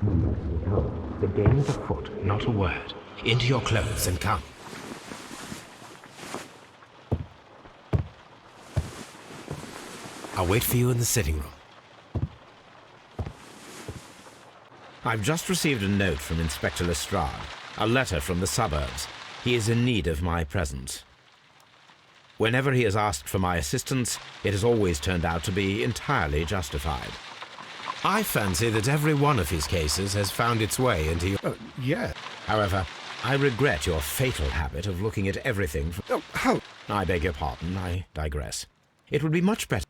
The game is afoot. Not a word. Into your clothes and come. I'll wait for you in the sitting room. I've just received a note from Inspector Lestrade, a letter from the suburbs. He is in need of my presence. Whenever he has asked for my assistance, it has always turned out to be entirely justified. I fancy that every one of his cases has found its way into your... Yeah. However, I regret your fatal habit of looking at everything from... Oh, how? I beg your pardon, I digress. It would be much better...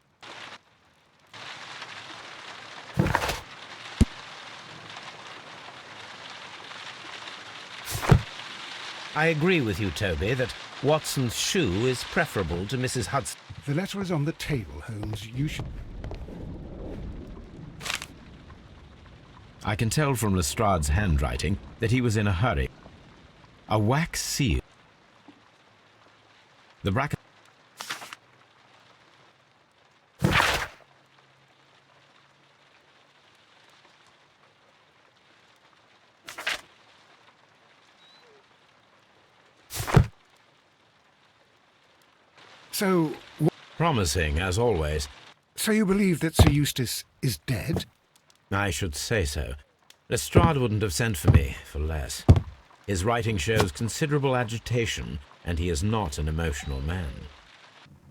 I agree with you, Toby, that Watson's shoe is preferable to Mrs. Hudson. The letter is on the table, Holmes. You should... I can tell from Lestrade's handwriting that he was in a hurry. A wax seal. The bracket... So... Promising, as always. So you believe that Sir Eustace is dead? I should say so. Lestrade wouldn't have sent for me for less. His writing shows considerable agitation, and he is not an emotional man.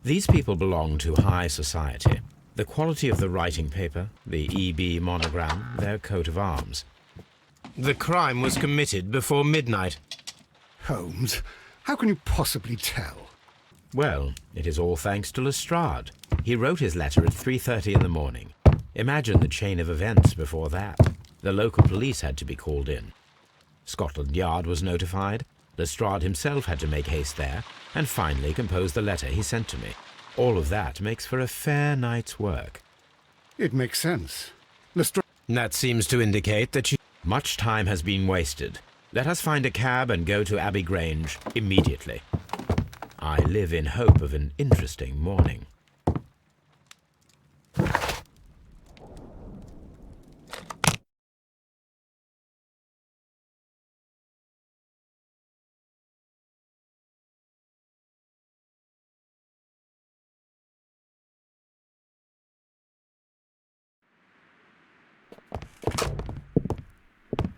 These people belong to high society. The quality of the writing paper, the EB monogram, their coat of arms. The crime was committed before midnight. Holmes, how can you possibly tell? Well, it is all thanks to Lestrade. He wrote his letter at 3:30 in the morning. Imagine the chain of events before that. The local police had to be called in. Scotland Yard was notified. Lestrade himself had to make haste there, and finally compose the letter he sent to me. All of that makes for a fair night's work. It makes sense. Lestrade... That seems to indicate that much time has been wasted. Let us find a cab and go to Abbey Grange immediately. I live in hope of an interesting morning.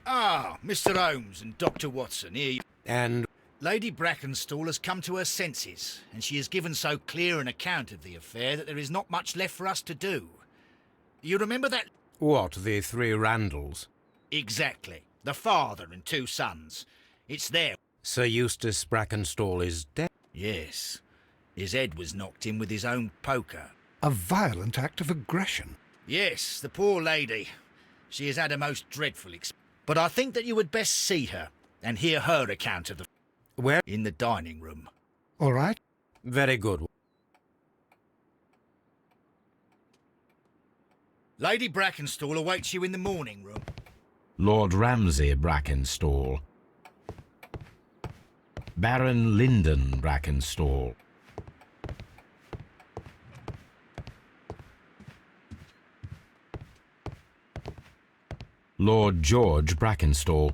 Ah, Mr. Holmes and Dr. Watson, here. And... Lady Brackenstall has come to her senses, and she has given so clear an account of the affair that there is not much left for us to do. You remember that? What, the three Randalls? Exactly. The father and two sons. It's there. Sir Eustace Brackenstall is dead? Yes. His head was knocked in with his own poker. A violent act of aggression. Yes, the poor lady. She has had a most dreadful experience. But I think that you would best see her and hear her account of the... Where? In the dining room. All right. Very good. Lady Brackenstall awaits you in the morning room. Lord Ramsay Brackenstall. Baron Lyndon Brackenstall. Lord George Brackenstall.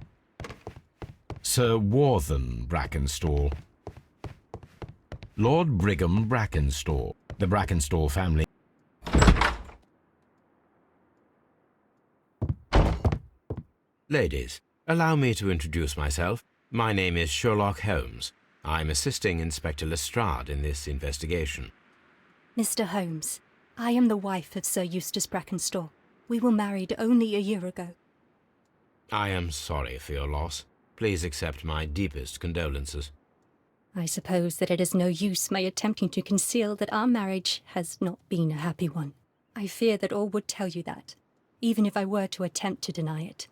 Sir Warthen Brackenstall. Lord Brigham Brackenstall. The Brackenstall family. Ladies, allow me to introduce myself. My name is Sherlock Holmes. I'm assisting Inspector Lestrade in this investigation. Mr. Holmes, I am the wife of Sir Eustace Brackenstall. We were married only a year ago. I am sorry for your loss. Please accept my deepest condolences. I suppose that it is no use my attempting to conceal that our marriage has not been a happy one. I fear that all would tell you that, even if I were to attempt to deny it.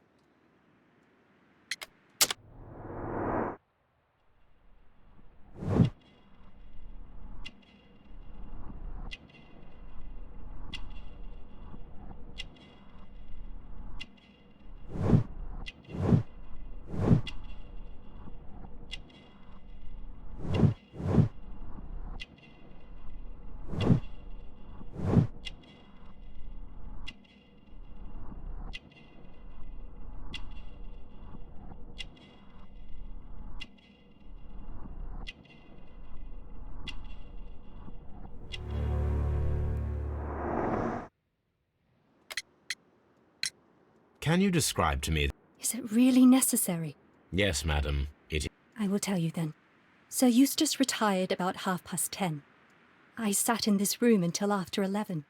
Can you describe to me... Is it really necessary? Yes, madam. It is. I will tell you then. Sir Eustace retired about 10:30. I sat in this room until after 11.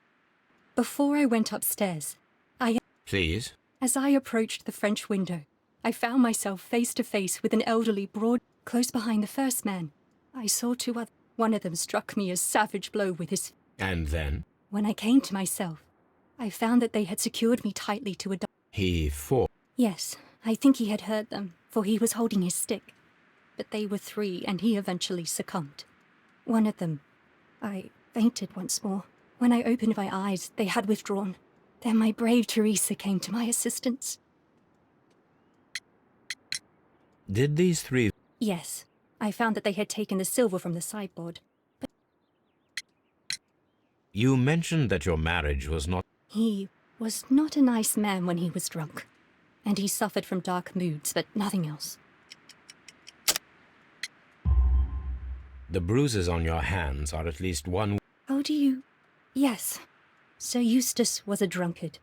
Before I went upstairs, Please? as I approached the French window, I found myself face to face with an elderly broad close behind the first man. I saw two others. One of them struck me a savage blow with his... And then? When I came to myself, I found that they had secured me tightly to a... He fought. Yes, I think he had hurt them, for he was holding his stick. But they were three, and he eventually succumbed. One of them... I fainted once more. When I opened my eyes, they had withdrawn. Then my brave Teresa came to my assistance. Did these three... Yes, I found that they had taken the silver from the sideboard. You mentioned that your marriage was not... He was not a nice man when he was drunk. And he suffered from dark moods, but nothing else. The bruises on your hands are at least one... Oh, do you... Yes. Sir Eustace was a drunkard.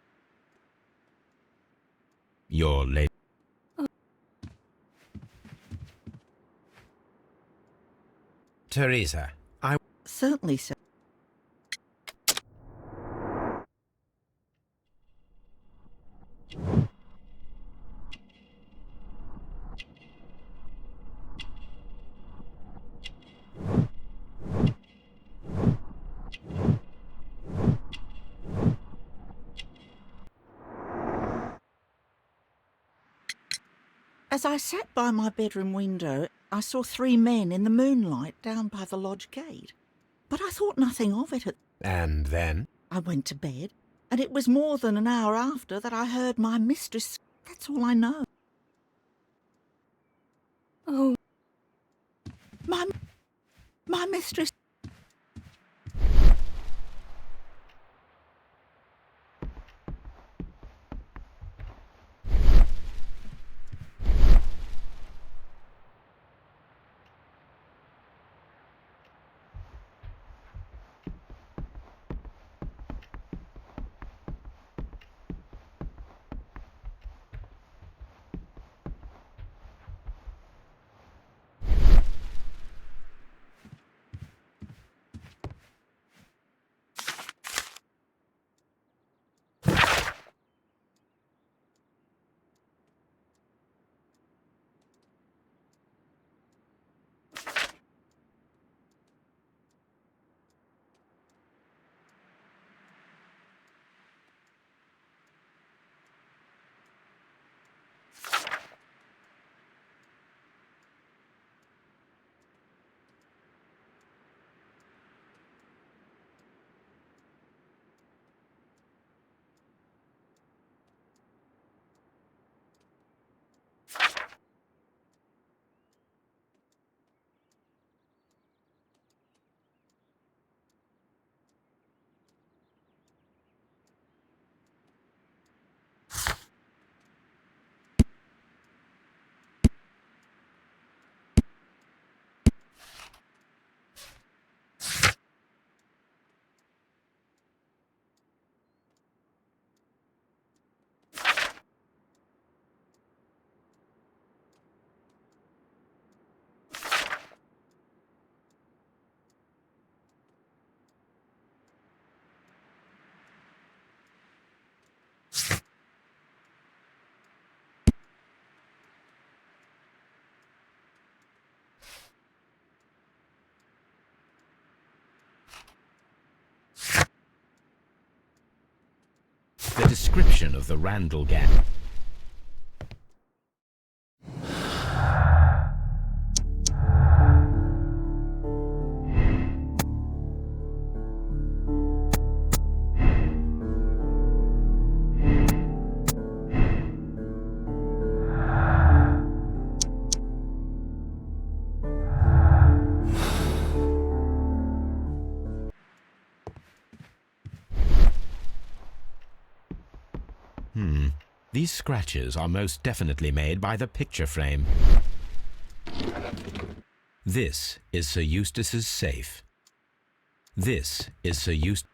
Your lady... Teresa, I... Certainly, sir. As I sat by my bedroom window, I saw three men in the moonlight down by the lodge gate. But I thought nothing of it. And then? I went to bed, and it was more than an hour after that I heard my mistress. That's all I know. Oh, My mistress... The description of the Randall gang. These scratches are most definitely made by the picture frame. This is Sir Eustace's safe. This is Sir Eustace.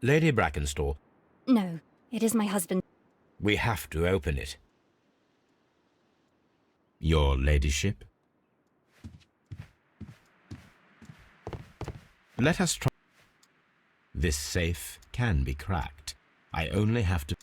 Lady Brackenstall, No, it is my husband. we have to open it. Your ladyship? Let us try. This safe can be cracked. I only have to...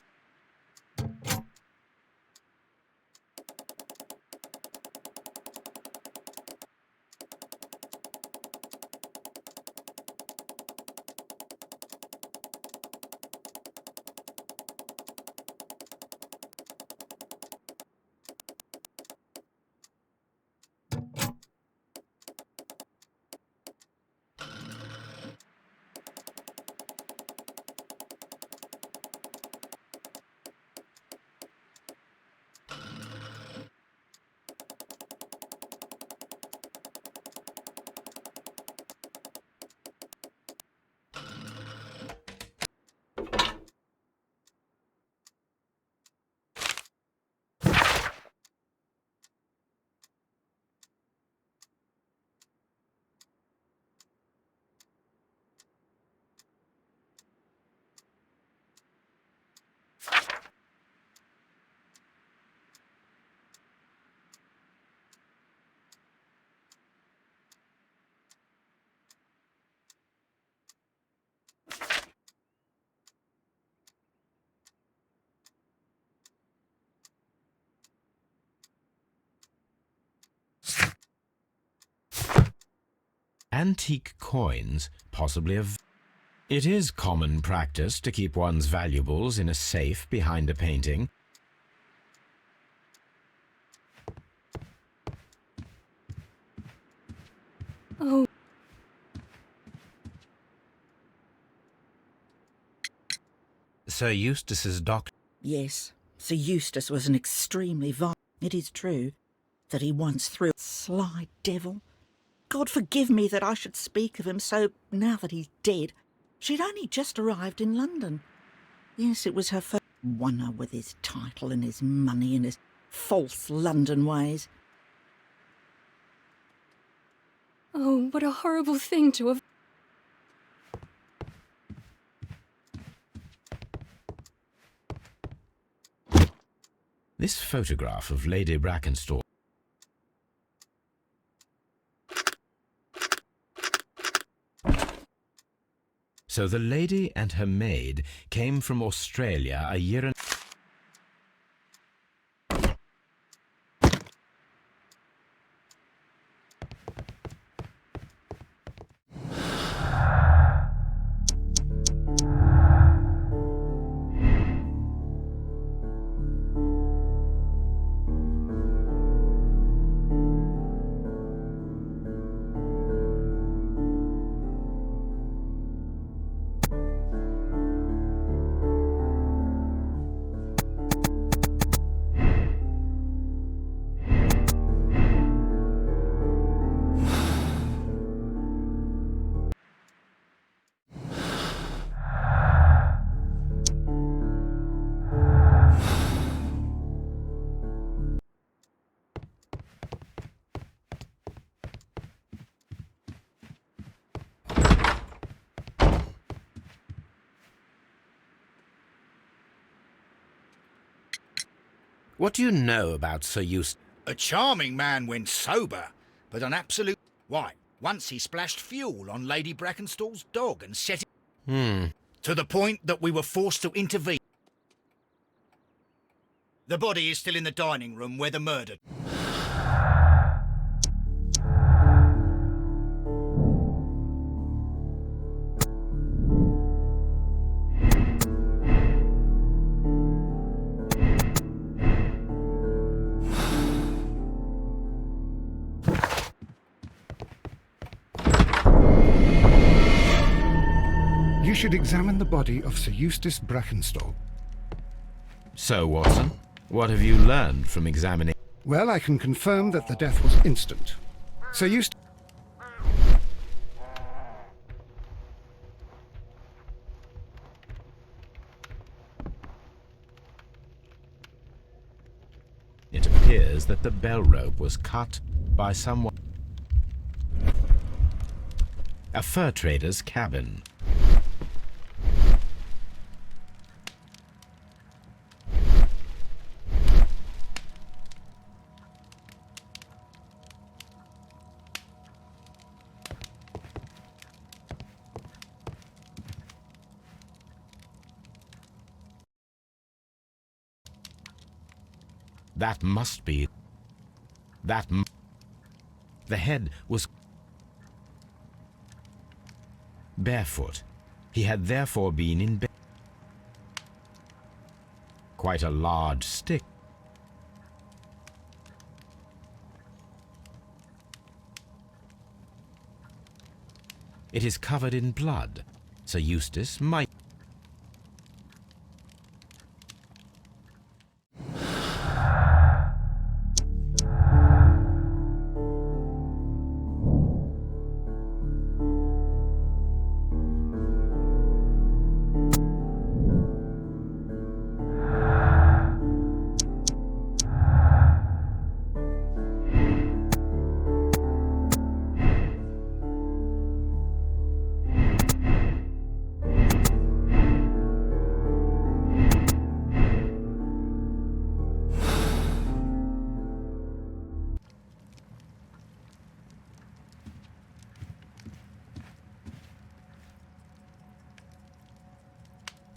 Antique coins, possibly of... It is common practice to keep one's valuables in a safe behind a painting. Oh, Sir Eustace's doctor... Yes, Sir Eustace was an extremely vile... It is true that he once threw... Sly devil. God forgive me that I should speak of him so now that he's dead. She'd only just arrived in London. Yes, it was her first... Won her with his title and his money and his false London ways. oh, what a horrible thing to have... This photograph of Lady Brackenstall... So the lady and her maid came from Australia a year and... What do you know about Sir Eustace? A charming man when sober, but an absolute... Why, once he splashed fuel on Lady Brackenstall's dog and set it... To the point that we were forced to intervene. The body is still in the dining room where the murder... You should examine the body of Sir Eustace Brackenstall. So, Watson, what have you learned from examining... Well, I can confirm that the death was instant. Sir Eustace... It appears that the bell rope was cut by someone... A fur trader's cabin. That must be... The head was barefoot. He had therefore been in bed. Quite a large stick. It is covered in blood. Sir Eustace might...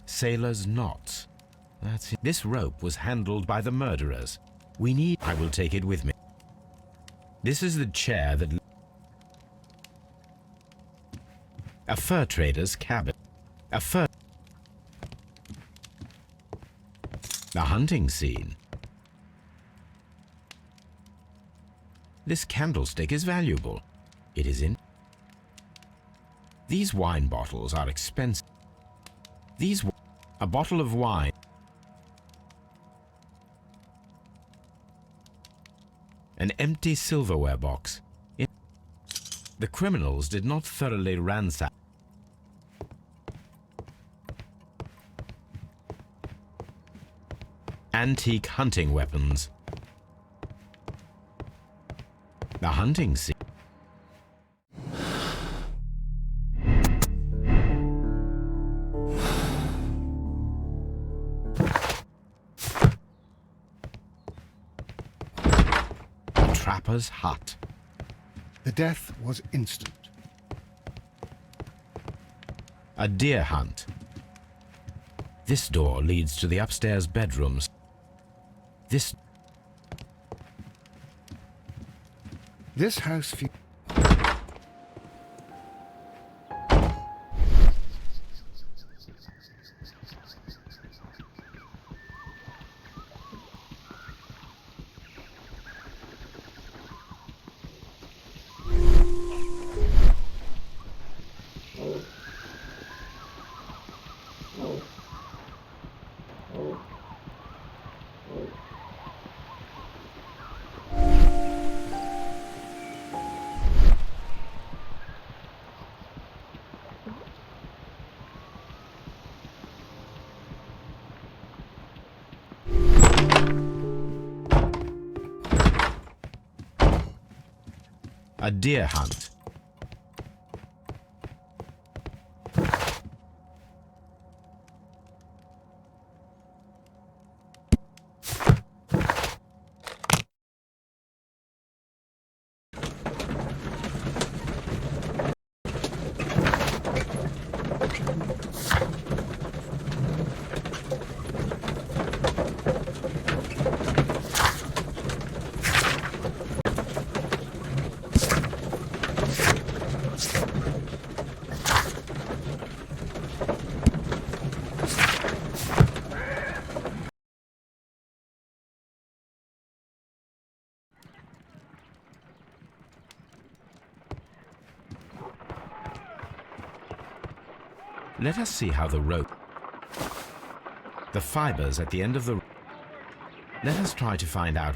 Sailor's knots. That's it. This rope was handled by the murderers. We need... I will take it with me. This is the chair that... A fur trader's cabin. A fur... The hunting scene. This candlestick is valuable. It is in... These wine bottles are expensive. A bottle of wine. An empty silverware box. The criminals did not thoroughly ransack. Antique hunting weapons. The hunting scene. Trapper's hut. The death was instant. A deer hunt. This door leads to the upstairs bedrooms. This house... A deer hunt. Let us see how the rope, the fibers at the end of the... Let us try to find out...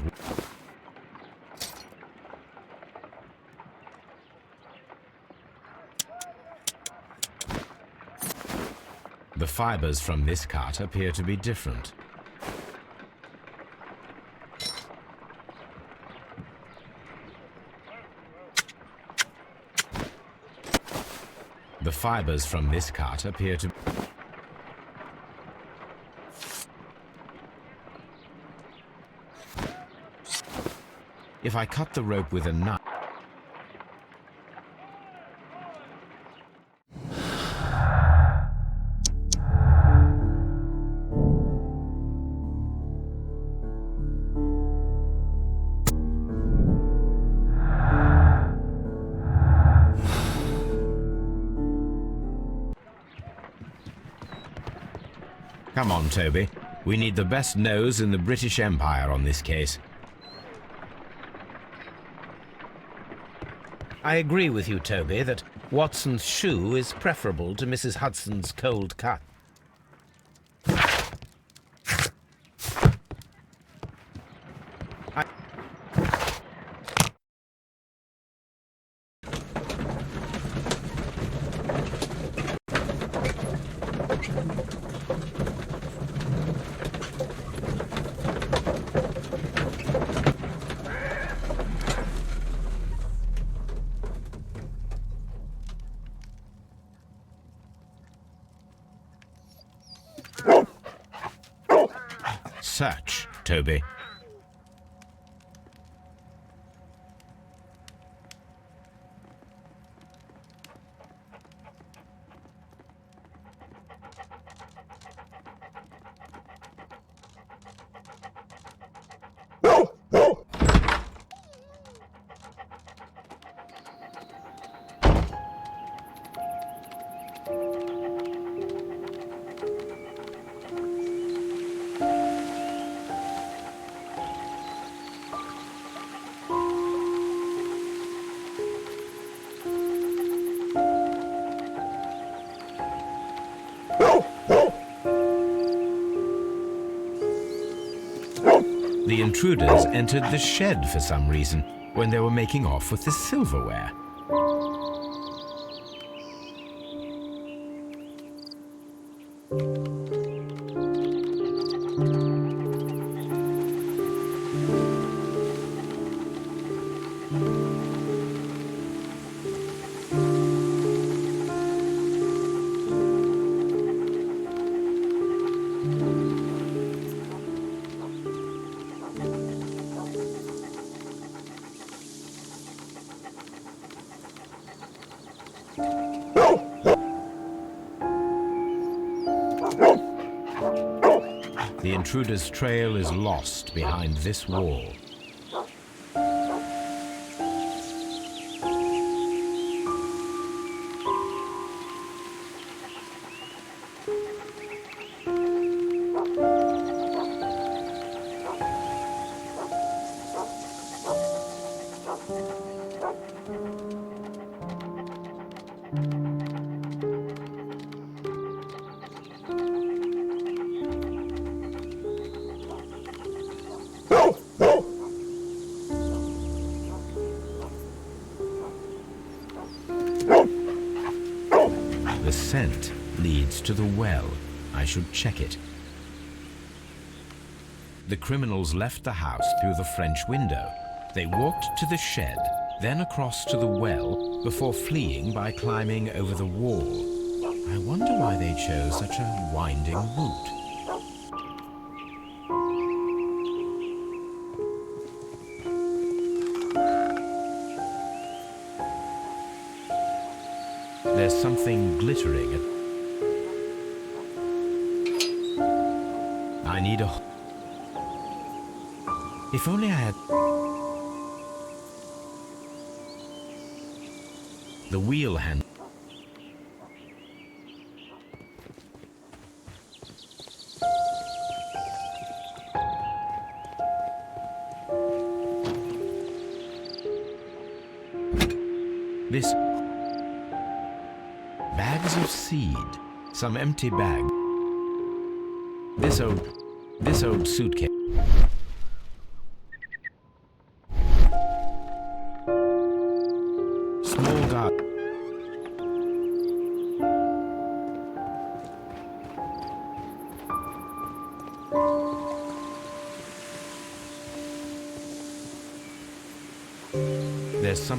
The fibers from this cart appear to be different. The fibers from this cart appear to... If I cut the rope with a knife... Come on, Toby. We need the best nose in the British Empire on this case. I agree with you, Toby, that Watson's shoe is preferable to Mrs. Hudson's cold cut. Search, Toby. The intruders entered the shed for some reason when they were making off with the silverware. The intruder's trail is lost behind this wall. The scent leads to the well. I should check it. The criminals left the house through the French window. They walked to the shed, then across to the well, before fleeing by climbing over the wall. I wonder why they chose such a winding route. There's something glittering. I need a... If only I had... The wheel hand... This... Bags of seed. Some empty bag. This old suitcase. Small garden. There's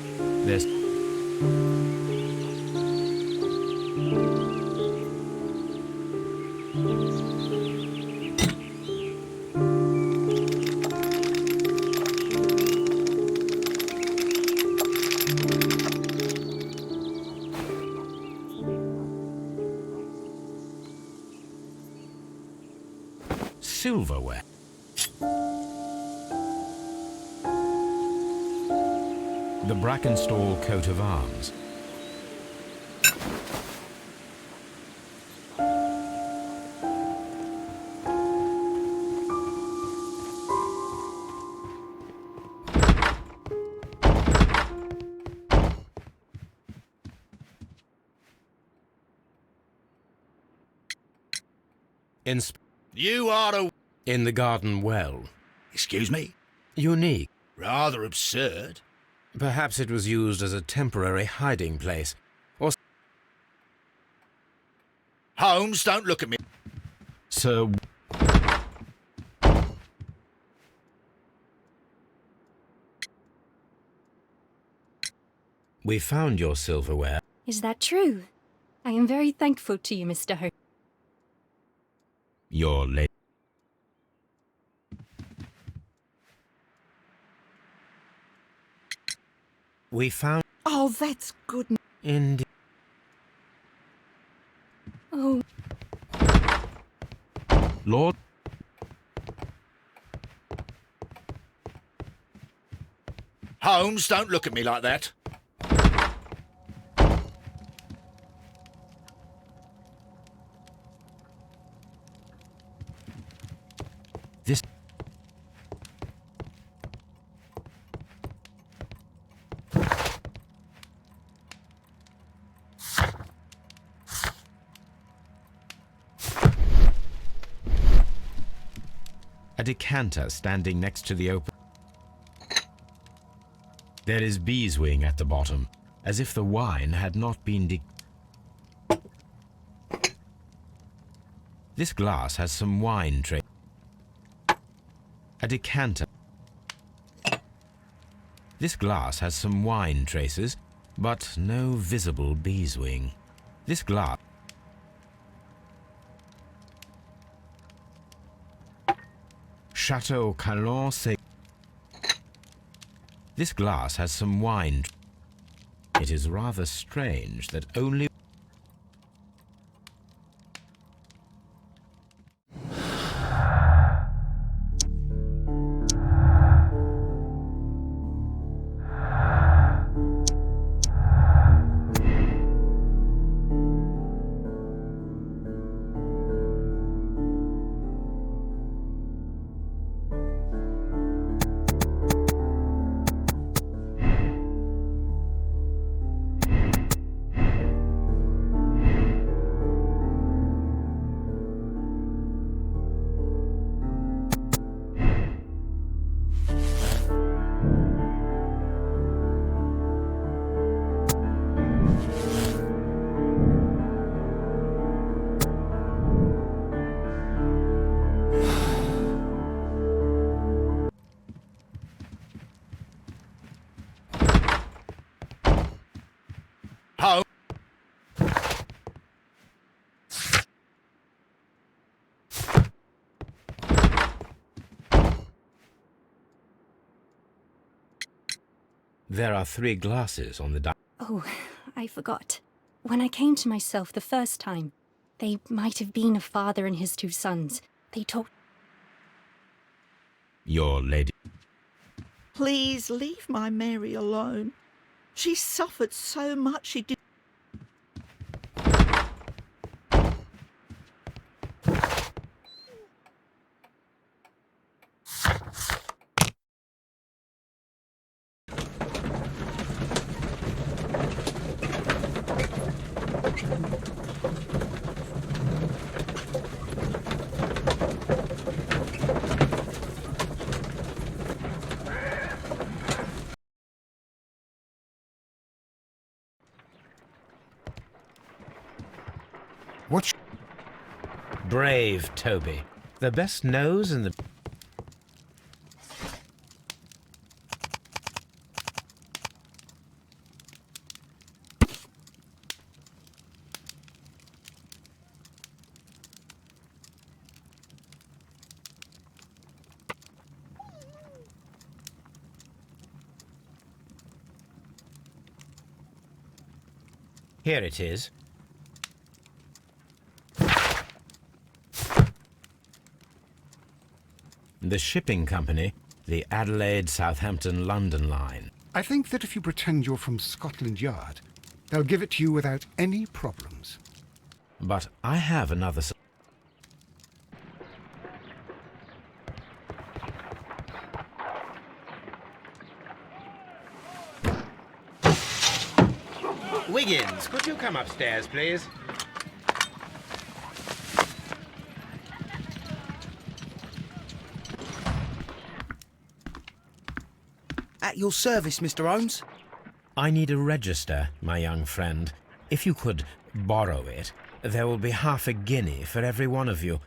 silverware. The Brackenstall coat of arms. You are a... in the garden well. Excuse me? Unique. Rather absurd. Perhaps it was used as a temporary hiding place. Or Holmes, don't look at me. Sir... We found your silverware. Is that true? I am very thankful to you, Mr. Ho. Your lady. We found... Oh, that's good. Indeed. Oh, Lord... Holmes, don't look at me like that. This... A decanter standing next to the open... There is beeswing at the bottom, as if the wine had not been This glass has some wine trace. A decanter. This glass has some wine traces, but no visible beeswing. This glass... Chateau Calon say... This glass has some wine. It is rather strange that only... Holmes. There are 3 glasses on the oh, I forgot. When I came to myself the first time, they might have been a father and his 2 sons. They talked... Your lady... Please leave my Mary alone. She suffered so much she did. What? Brave Toby. The best nose in the... Here it is. The shipping company, the Adelaide, Southampton, London line. I think that if you pretend you're from Scotland Yard, they'll give it to you without any problems. But I have another... Wiggins, could you come upstairs, please? At your service, Mr. Holmes. I need a register, my young friend. If you could borrow it, there will be half a guinea for every one of you.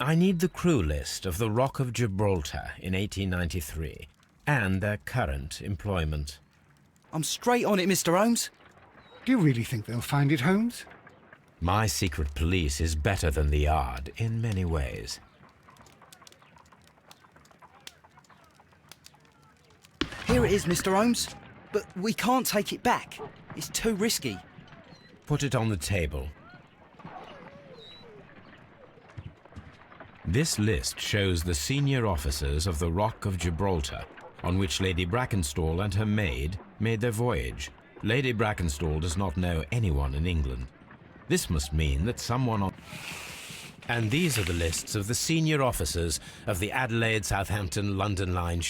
I need the crew list of the Rock of Gibraltar in 1893 and their current employment. I'm straight on it, Mr. Holmes. Do you really think they'll find it, Holmes? My secret police is better than the Yard in many ways. Here it is, Mr. Holmes. But we can't take it back. It's too risky. Put it on the table. This list shows the senior officers of the Rock of Gibraltar, on which Lady Brackenstall and her maid made their voyage. Lady Brackenstall does not know anyone in England. This must mean that someone on... And these are the lists of the senior officers of the Adelaide, Southampton, London line.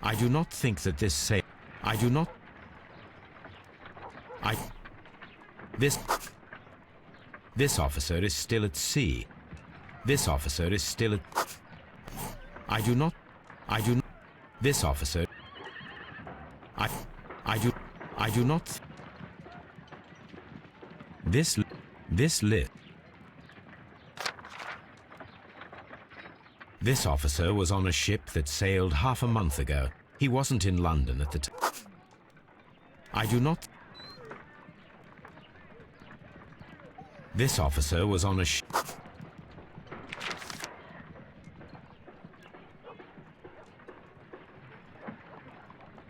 I do not think that this say... I do not... This officer is still at sea. This officer is still at... I do not... This officer... I do not... This list... This officer was on a ship that sailed half a month ago. He wasn't in London at the time. I do not... This officer was on a ship...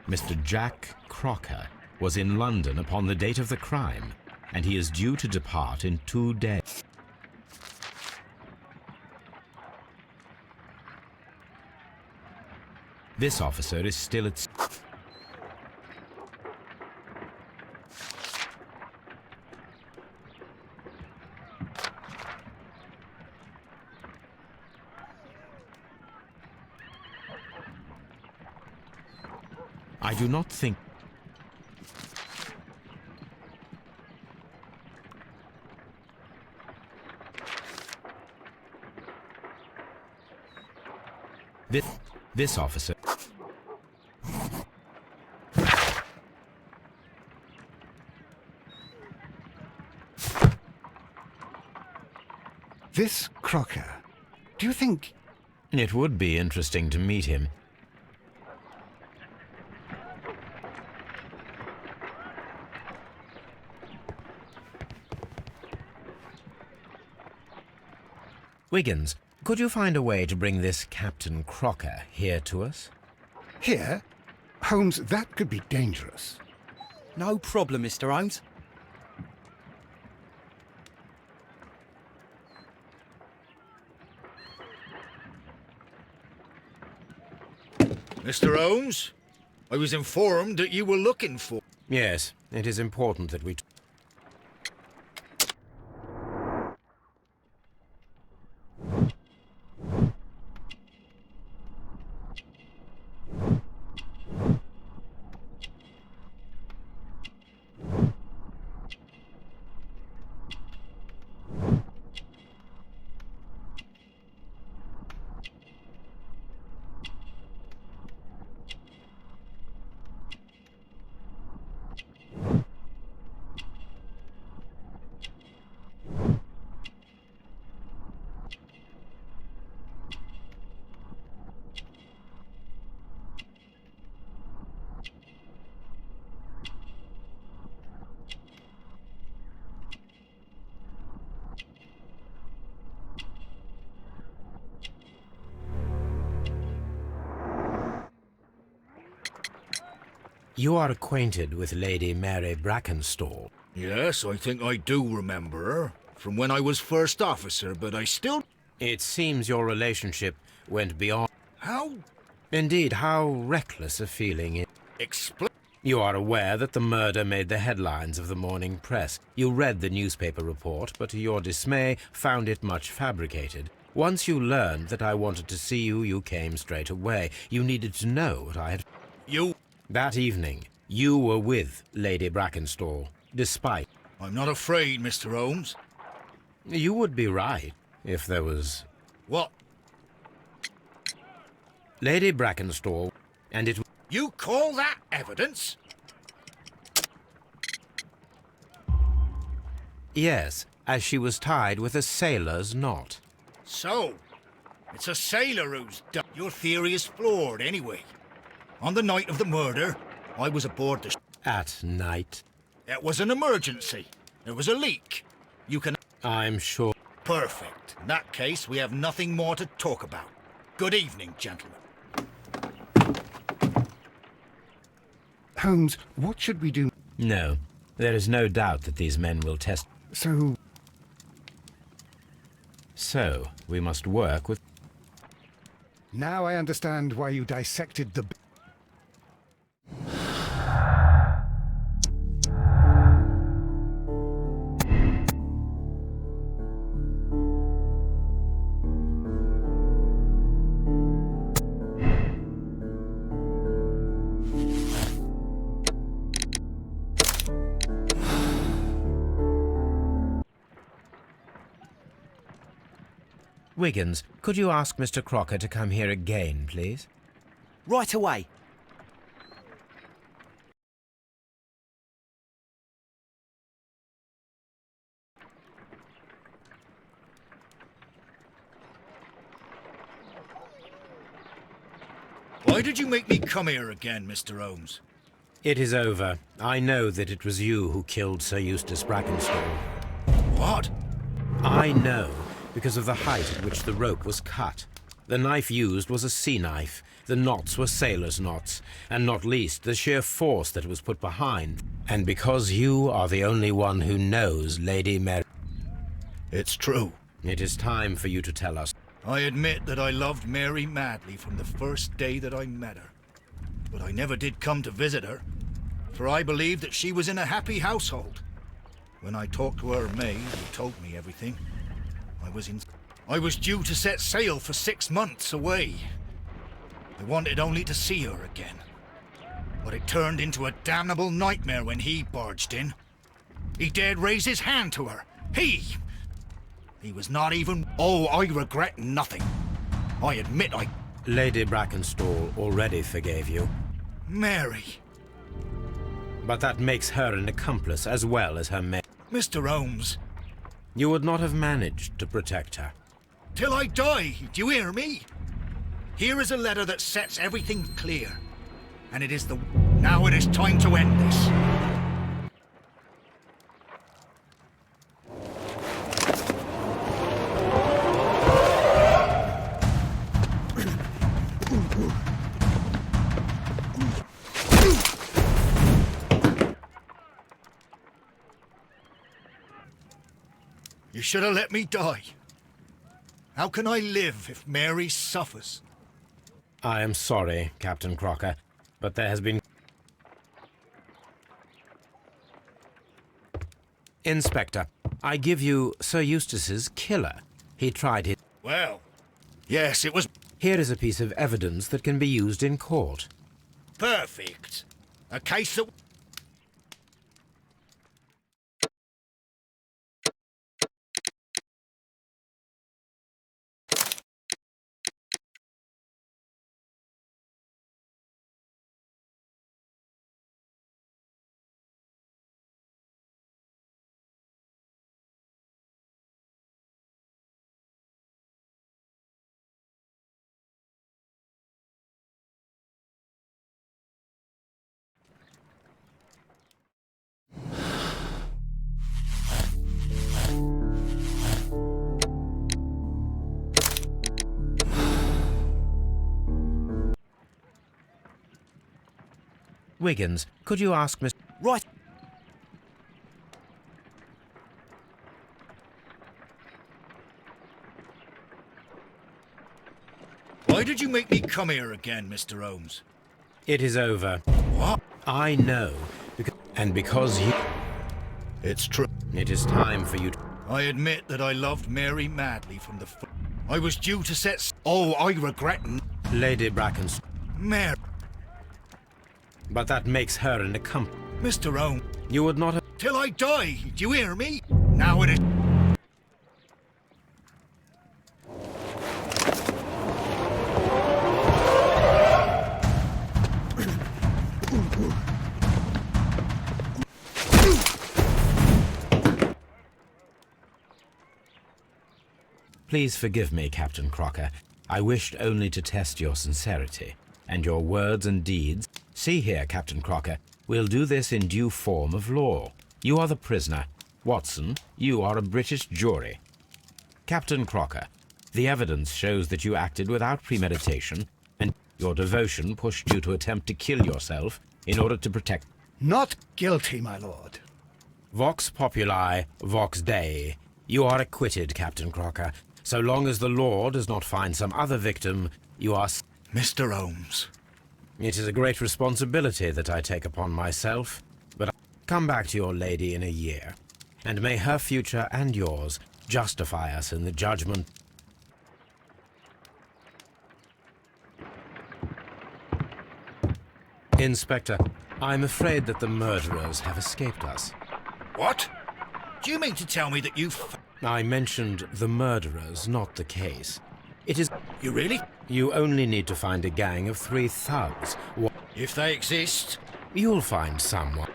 Mr. Jack Crocker was in London upon the date of the crime, and he is due to depart in 2 days. This officer is still at... I do not think... This officer... This Crocker, do you think... It would be interesting to meet him. Wiggins, could you find a way to bring this Captain Crocker here to us? Here? Holmes, that could be dangerous. No problem, Mr. Holmes. Mr. Holmes, I was informed that you were looking for... Yes, it is important that we... You are acquainted with Lady Mary Brackenstall. Yes, I think I do remember her. From when I was first officer, but I still... It seems your relationship went beyond... How... Indeed, how reckless a feeling it... Explain... You are aware that the murder made the headlines of the morning press. You read the newspaper report, but to your dismay, found it much fabricated. Once you learned that I wanted to see you, you came straight away. You needed to know what I had... You... That evening, You were with Lady Brackenstall, despite... I'm not afraid, Mr. Holmes. You would be right, if there was... What? Lady Brackenstall, and it... You call that evidence? Yes, as she was tied with a sailor's knot. So, it's a sailor who's done. Your theory is flawed, anyway. On the night of the murder, I was aboard the... At night. It was an emergency. There was a leak. You can... I'm sure... Perfect. In that case, we have nothing more to talk about. Good evening, gentlemen. Holmes, what should we do? No, there is no doubt that these men will test... So, we must work with... Now I understand why you dissected the... Wiggins, could you ask Mr. Crocker to come here again, please? Right away. Why did you make me come here again, Mr. Holmes? It is over. I know that it was you who killed Sir Eustace Brackenstall. What? I know, because of the height at which the rope was cut. The knife used was a sea knife. The knots were sailor's knots, and not least the sheer force that was put behind. And because you are the only one who knows Lady Mary... It's true. It is time for you to tell us. I admit that I loved Mary madly from the first day that I met her. But I never did come to visit her, for I believed that she was in a happy household. When I talked to her maid, who told me everything, I was due to set sail for 6 months away. I wanted only to see her again. But it turned into a damnable nightmare when he barged in. He dared raise his hand to her. He was not even... Oh, I regret nothing. I admit I... Lady Brackenstall already forgave you. Mary. But that makes her an accomplice as well as her maid. Mr. Holmes. You would not have managed to protect her. Till I die, do you hear me? Here is a letter that sets everything clear. And it is the... Now it is time to end this. You should have let me die. How can I live if Mary suffers? I am sorry, Captain Crocker, but there has been... Inspector, I give you Sir Eustace's killer. He tried his... Well, yes, it was... Here is a piece of evidence that can be used in court. Perfect. A case that... Wiggins, could you ask Mr... Right. Why did you make me come here again, Mr. Holmes? It is over. What? I know, and because you... It's true. It is time for you to... I admit that I loved Mary madly from the... I was due to set... Oh, I regret... Lady Brackenstall. Mary. but that makes her an accomplice. Mr. Holmes, You would not have... till I die, do you hear me? Now it is... Please forgive me, Captain Crocker. I wished only to test your sincerity, and your words and deeds. See here, Captain Crocker, we'll do this in due form of law. You are the prisoner. Watson, you are a British jury. Captain Crocker, the evidence shows that you acted without premeditation, and your devotion pushed you to attempt to kill yourself in order to protect... Not guilty, my lord. Vox populi, vox dei. You are acquitted, Captain Crocker. So long as the law does not find some other victim, you are... Mr. Holmes. It is a great responsibility that I take upon myself, but I'll come back to your lady in a year, and may her future and yours justify us in the judgment. Inspector, I'm afraid that the murderers have escaped us. What? Do you mean to tell me that you I mentioned the murderers, not the case. It is... You really? You only need to find a gang of 3 thugs. If they exist? You'll find someone.